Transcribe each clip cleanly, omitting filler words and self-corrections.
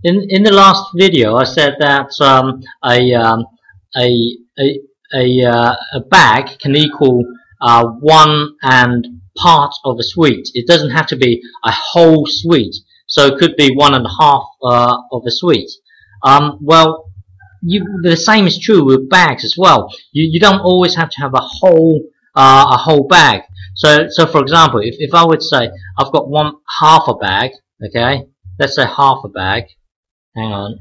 In the last video, I said that a bag can equal one and part of a sweet. It doesn't have to be a whole sweet, so it could be one and a half of a sweet. Well, the same is true with bags as well. You don't always have to have a whole bag. So for example, if I would say I've got half a bag, okay, let's say half a bag. Hang on.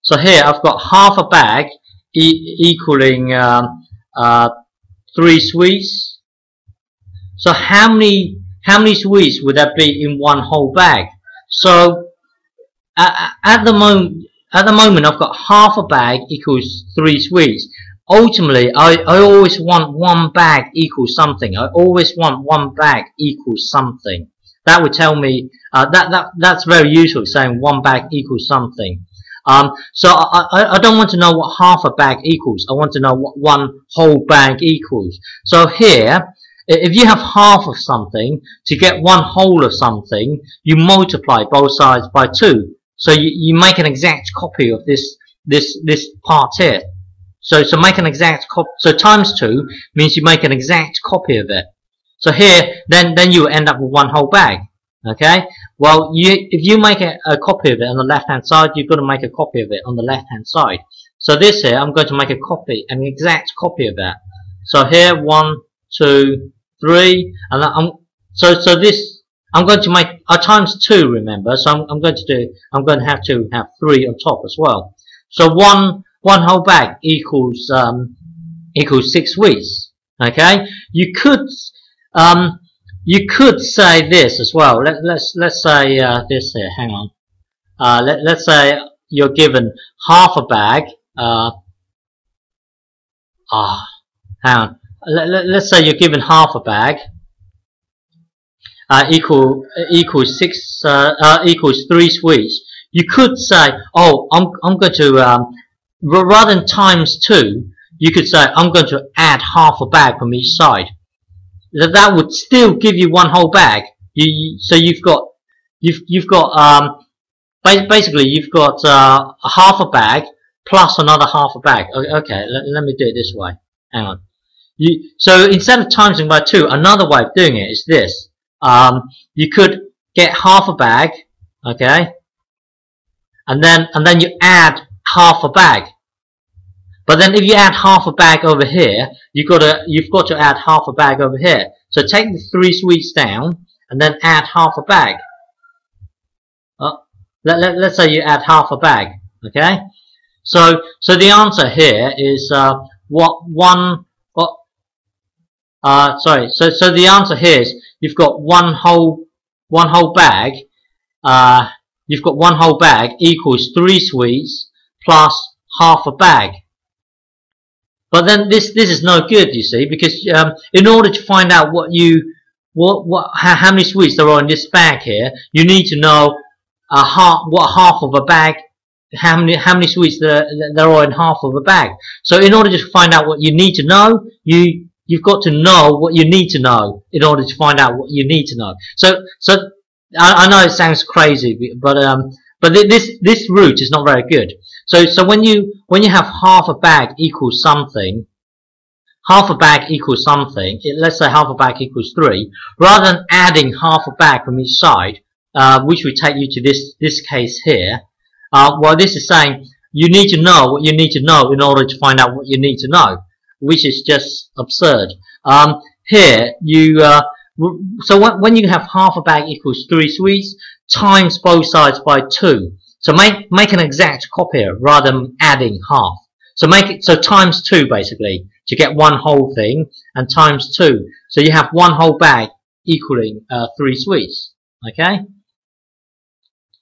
So here I've got half a bag equaling 3 sweets. So how many sweets would that be in one whole bag? So at the moment I've got half a bag equals 3 sweets. Ultimately, I always want one bag equals something. I always want one bag equals something. That would tell me that's very useful, saying one bag equals something. So I don't want to know what half a bag equals. I want to know what one whole bag equals. So here, if you have half of something, to get one whole of something, you multiply both sides by 2. So you make an exact copy of this part here. So make an exact copy. So times 2 means you make an exact copy of it. So here, then you end up with one whole bag. Okay. Well, if you make a copy of it on the left-hand side, you've got to make a copy of it on the left-hand side. So this here, I'm going to make an exact copy of that. So here, 1, 2, 3, and so this I'm going to make times 2. Remember, so I'm going to have to have 3 on top as well. So one whole bag equals 6 sweets. Okay. You could say this as well. Let's say this here. Hang on. Let's say you're given half a bag. Hang on. Let's say you're given half a bag. Equals 3 sweets. You could say, oh, I'm going to rather than times 2, you could say I'm going to add half a bag from each side. That would still give you one whole bag. So you've got basically you've got a half a bag plus another half a bag. Okay, let me do it this way. Hang on. So instead of timesing by 2, another way of doing it is this. You could get half a bag, okay, and then you add half a bag. But then if you add half a bag over here, you've got to add half a bag over here. So take the 3 sweets down and then add half a bag. Let's say you add half a bag, okay? So the answer here is So the answer here is you've got one whole bag. You've got one whole bag equals 3 sweets plus half a bag. But then this is no good, you see, because in order to find out how many sweets there are in this bag here, you need to know what half of a bag, how many sweets there are in half of a bag. So in order to find out what you need to know, you've got to know what you need to know in order to find out what you need to know. So I know it sounds crazy, but this route is not very good. So when you have half a bag equals something, let's say half a bag equals 3, rather than adding half a bag from each side, which would take you to this case here, well, this is saying you need to know what you need to know in order to find out what you need to know, which is just absurd. Here so when you have half a bag equals 3 sweets, times both sides by 2. So make an exact copy rather than adding half. So make it times 2 basically to get one whole thing, and times 2. So you have one whole bag equaling 3 sweets. Okay.